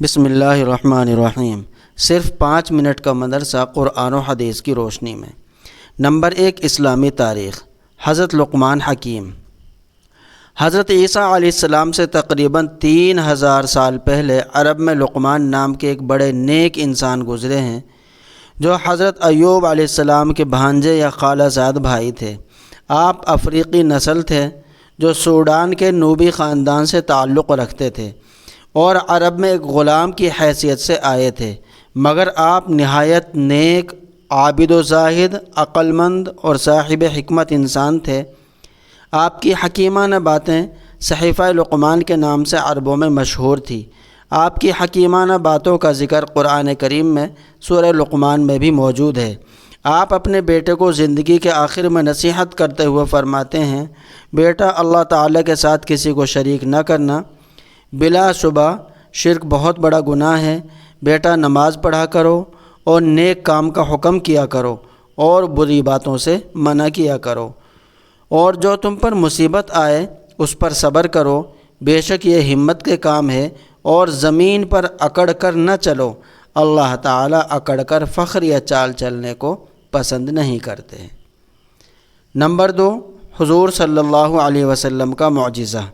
بسم اللہ الرحمن الرحیم۔ صرف 5 منٹ کا مدرسہ قرآن و حدیث کی روشنی میں۔ نمبر 1، اسلامی تاریخ۔ حضرت لقمان حکیم۔ حضرت عیسیٰ علیہ السلام سے تقریباً 3000 سال پہلے عرب میں لقمان نام کے ایک بڑے نیک انسان گزرے ہیں، جو حضرت ایوب علیہ السلام کے بھانجے یا خالہ زاد بھائی تھے۔ آپ افریقی نسل تھے جو سوڈان کے نوبی خاندان سے تعلق رکھتے تھے اور عرب میں ایک غلام کی حیثیت سے آئے تھے، مگر آپ نہایت نیک، عابد و زاہد، عقل مند اور صاحب حکمت انسان تھے۔ آپ کی حکیمانہ باتیں صحیفہ لقمان کے نام سے عربوں میں مشہور تھی۔ آپ کی حکیمانہ باتوں کا ذکر قرآن کریم میں سورہ لقمان میں بھی موجود ہے۔ آپ اپنے بیٹے کو زندگی کے آخر میں نصیحت کرتے ہوئے فرماتے ہیں، بیٹا، اللہ تعالیٰ کے ساتھ کسی کو شریک نہ کرنا، بلا شبہ شرک بہت بڑا گناہ ہے۔ بیٹا، نماز پڑھا کرو اور نیک کام کا حکم کیا کرو اور بری باتوں سے منع کیا کرو، اور جو تم پر مصیبت آئے اس پر صبر کرو، بے شک یہ ہمت کے کام ہے، اور زمین پر اکڑ کر نہ چلو، اللہ تعالیٰ اکڑ کر فخر یا چال چلنے کو پسند نہیں کرتے۔ نمبر 2، حضور صلی اللہ علیہ وسلم کا معجزہ۔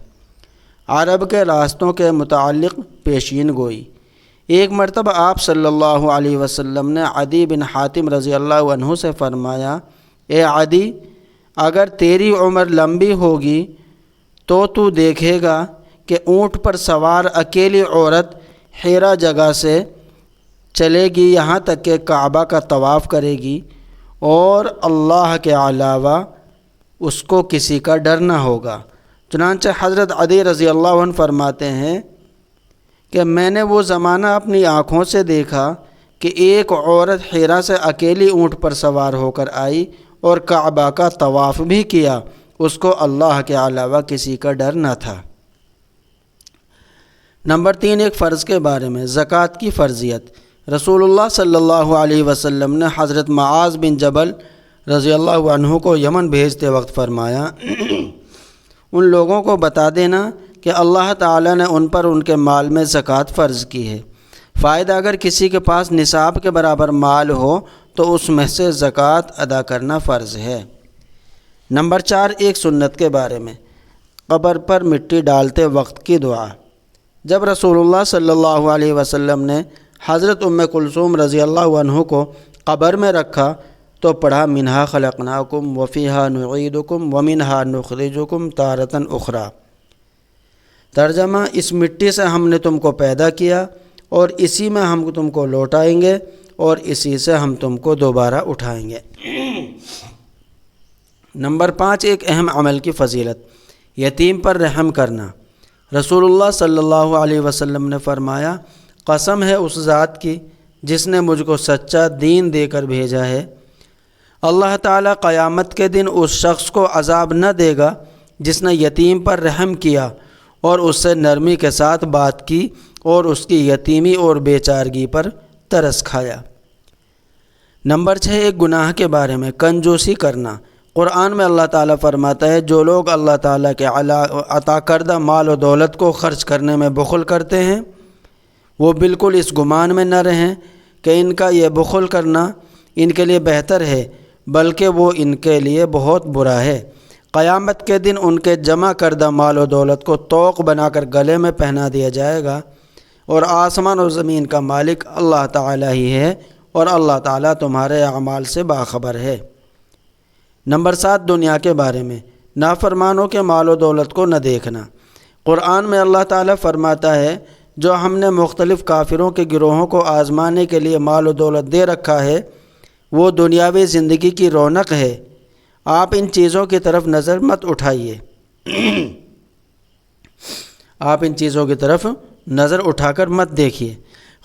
عرب کے راستوں کے متعلق پیشین گوئی۔ ایک مرتبہ آپ صلی اللہ علیہ وسلم نے عدی بن حاتم رضی اللہ عنہ سے فرمایا، اے عدی، اگر تیری عمر لمبی ہوگی تو دیکھے گا کہ اونٹ پر سوار اکیلی عورت حرا جگہ سے چلے گی یہاں تک کہ کعبہ کا طواف کرے گی، اور اللہ کے علاوہ اس کو کسی کا ڈر نہ ہوگا۔ چنانچہ حضرت عدی رضی اللہ عنہ فرماتے ہیں کہ میں نے وہ زمانہ اپنی آنکھوں سے دیکھا کہ ایک عورت حرا سے اکیلی اونٹ پر سوار ہو کر آئی اور کعبہ کا طواف بھی کیا، اس کو اللہ کے علاوہ کسی کا ڈر نہ تھا۔ نمبر 3، ایک فرض کے بارے میں، زکوٰۃ کی فرضیت۔ رسول اللہ صلی اللہ علیہ وسلم نے حضرت معاذ بن جبل رضی اللہ عنہ کو یمن بھیجتے وقت فرمایا، ان لوگوں کو بتا دینا کہ اللہ تعالیٰ نے ان پر ان کے مال میں زکوٰۃ فرض کی ہے۔ فائدہ، اگر کسی کے پاس نصاب کے برابر مال ہو تو اس میں سے زکوٰۃ ادا کرنا فرض ہے۔ نمبر 4، ایک سنت کے بارے میں، قبر پر مٹی ڈالتے وقت کی دعا۔ جب رسول اللہ صلی اللہ علیہ وسلم نے حضرت ام کلثوم رضی اللہ عنہ کو قبر میں رکھا تو پڑھا، منہا خلقناکم وفیہا نعیدکم ومنہا نخرجکم تارۃ اخری۔ ترجمہ، اس مٹی سے ہم نے تم کو پیدا کیا اور اسی میں ہم تم کو لوٹائیں گے اور اسی سے ہم تم کو دوبارہ اٹھائیں گے۔ نمبر 5، ایک اہم عمل کی فضیلت، یتیم پر رحم کرنا۔ رسول اللہ صلی اللہ علیہ وسلم نے فرمایا، قسم ہے اس ذات کی جس نے مجھ کو سچا دین دے کر بھیجا ہے، اللہ تعالیٰ قیامت کے دن اس شخص کو عذاب نہ دے گا جس نے یتیم پر رحم کیا اور اس سے نرمی کے ساتھ بات کی اور اس کی یتیمی اور بے چارگی پر ترس کھایا۔ نمبر 6، ایک گناہ کے بارے میں، کنجوسی کرنا۔ قرآن میں اللہ تعالیٰ فرماتا ہے، جو لوگ اللہ تعالیٰ کے عطا کردہ مال و دولت کو خرچ کرنے میں بخل کرتے ہیں، وہ بالکل اس گمان میں نہ رہیں کہ ان کا یہ بخل کرنا ان کے لیے بہتر ہے، بلکہ وہ ان کے لیے بہت برا ہے۔ قیامت کے دن ان کے جمع کردہ مال و دولت کو طوق بنا کر گلے میں پہنا دیا جائے گا، اور آسمان و زمین کا مالک اللہ تعالیٰ ہی ہے، اور اللہ تعالیٰ تمہارے اعمال سے باخبر ہے۔ نمبر 7، دنیا کے بارے میں، نافرمانوں کے مال و دولت کو نہ دیکھنا۔ قرآن میں اللہ تعالیٰ فرماتا ہے، جو ہم نے مختلف کافروں کے گروہوں کو آزمانے کے لیے مال و دولت دے رکھا ہے، وہ دنیاوی زندگی کی رونق ہے، آپ ان چیزوں کی طرف نظر مت اٹھائیے۔ آپ ان چیزوں کی طرف نظر اٹھا کر مت دیکھیے۔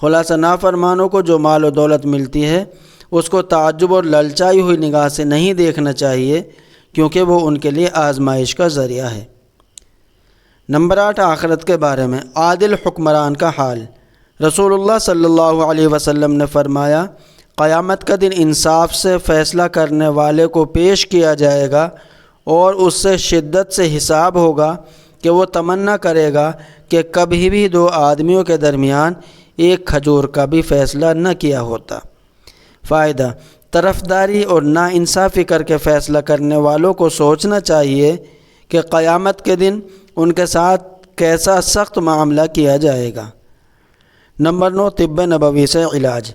خلاصہ، نافرمانوں کو جو مال و دولت ملتی ہے اس کو تعجب اور للچائی ہوئی نگاہ سے نہیں دیکھنا چاہیے، کیونکہ وہ ان کے لیے آزمائش کا ذریعہ ہے۔ نمبر 8، آخرت کے بارے میں، عادل حکمران کا حال۔ رسول اللہ صلی اللہ علیہ وسلم نے فرمایا، قیامت کا دن انصاف سے فیصلہ کرنے والے کو پیش کیا جائے گا اور اس سے شدت سے حساب ہوگا کہ وہ تمنا کرے گا کہ کبھی بھی 2 آدمیوں کے درمیان ایک کھجور کا بھی فیصلہ نہ کیا ہوتا۔ فائدہ: طرفداری اور ناانصافی کر کے فیصلہ کرنے والوں کو سوچنا چاہیے کہ قیامت کے دن ان کے ساتھ کیسا سخت معاملہ کیا جائے گا۔ نمبر 9، طب نبوی سے علاج۔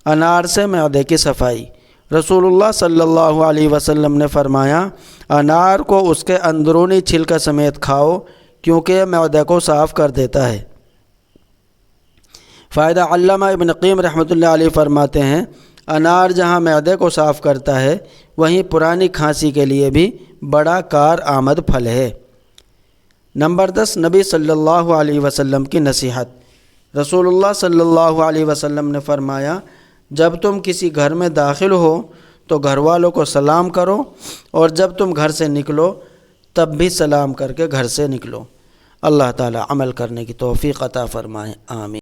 انار سے معدے کی صفائی۔ رسول اللہ صلی اللہ علیہ وسلم نے فرمایا، انار کو اس کے اندرونی چھلکا سمیت کھاؤ کیونکہ یہ معدے کو صاف کر دیتا ہے۔ فائدہ: علامہ ابن قیم رحمۃ اللہ علیہ فرماتے ہیں، انار جہاں معدے کو صاف کرتا ہے وہیں پرانی کھانسی کے لیے بھی بڑا کارآمد پھل ہے۔ نمبر 10، نبی صلی اللہ علیہ وسلم کی نصیحت۔ رسول اللہ صلی اللہ علیہ وسلم نے فرمایا، جب تم کسی گھر میں داخل ہو تو گھر والوں کو سلام کرو، اور جب تم گھر سے نکلو تب بھی سلام کر کے گھر سے نکلو۔ اللہ تعالی عمل کرنے کی توفیق عطا فرمائے، آمین۔